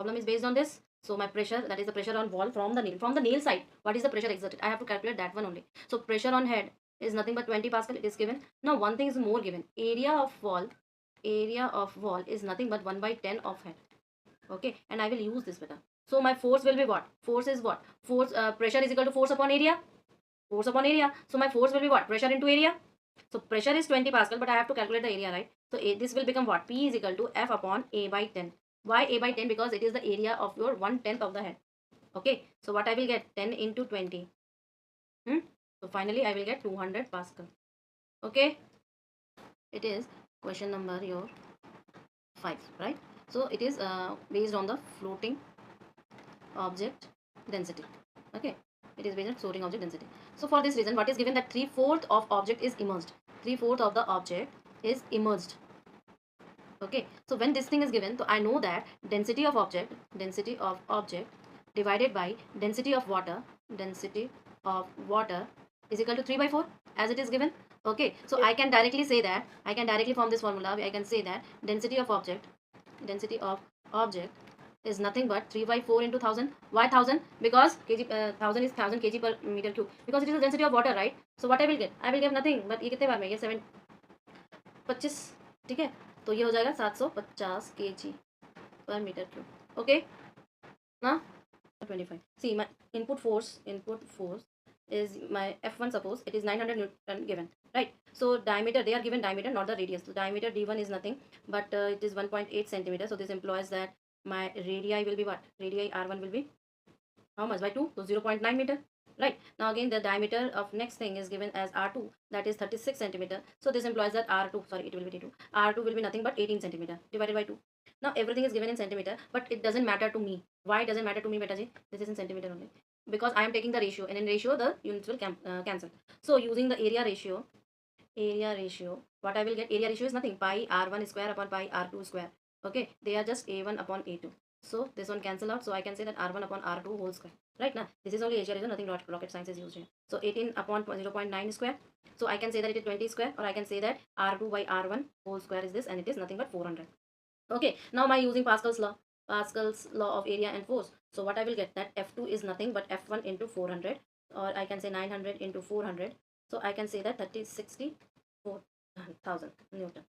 problem is based on this. So my pressure, that is the pressure on wall from the nail side, what is the pressure exerted? I have to calculate that one only. So pressure on head is nothing but 20 pascal. It is given. Now one thing is more given. Area of wall is nothing but 1 by 10 of head. Okay, and I will use this beta. So my force will be what? Force is what? Pressure is equal to force upon area. Force upon area. So my force will be what? Pressure into area. So pressure is 20 pascal, but I have to calculate the area, right? So this will become what? P is equal to F upon A by 10. Why A by 10? Because it is the area of your 1/10 of the head. Okay, so what I will get? 10 into 20. So finally I will get 200 pascal. Okay, it is question number your 5, right? So it is based on the floating object density. Okay, it is based on floating object density. So for this reason, what is given? That 3/4 of object is immersed. 3/4 of the object is immersed. Okay, so when this thing is given, so I know that density of object divided by density of water is equal to 3 by 4, as it is given. Okay, so I can directly say that, I can directly form this formula. I can say that density of object is nothing but 3 by 4 into 1000. Why 1000? Because kg 1000 is 1000 kg per meter cube, because it is the density of water, right? So what I will get? I will get nothing but ये कितने बार में? ये 25, ठीक है? तो ये हो जाएगा 750 kg per meter cube. Okay, now 25. See, my input force is my F1. Suppose it is 900 Newton given, right? So diameter, they are given diameter, not the radius. So diameter D1 is nothing but it is 1.8 centimeter. So this implies that my radii will be what? Radii R1 will be how much? By 2, so 0.9 meter. Right, now again the diameter of next thing is given as R2, that is 36 centimeter. So this implies that R2, sorry, it will be T2. R2 will be nothing but 18 centimeter divided by 2. Now everything is given in centimeter, but it doesn't matter to me. Why it doesn't matter to me, beta ji? This is in centimeter only, because I am taking the ratio, and in ratio the units will cancel. So using the area ratio, what I will get? Area ratio is nothing, pi R1 square upon pi R2 square. Okay, they are just A1 upon A2. So this one cancel out. So I can say that R1 upon R2 whole square. Right, now this is only area ratio, nothing rocket science is used here. So 18 upon 0.9 square. So I can say that it is 20 square, or I can say that R2 by R1 whole square is this, and it is nothing but 400. Okay, now my using Pascal's law of area and force. So what I will get? That F2 is nothing but F1 into 400, or I can say 900 into 400. So I can say that 64,000 Newton.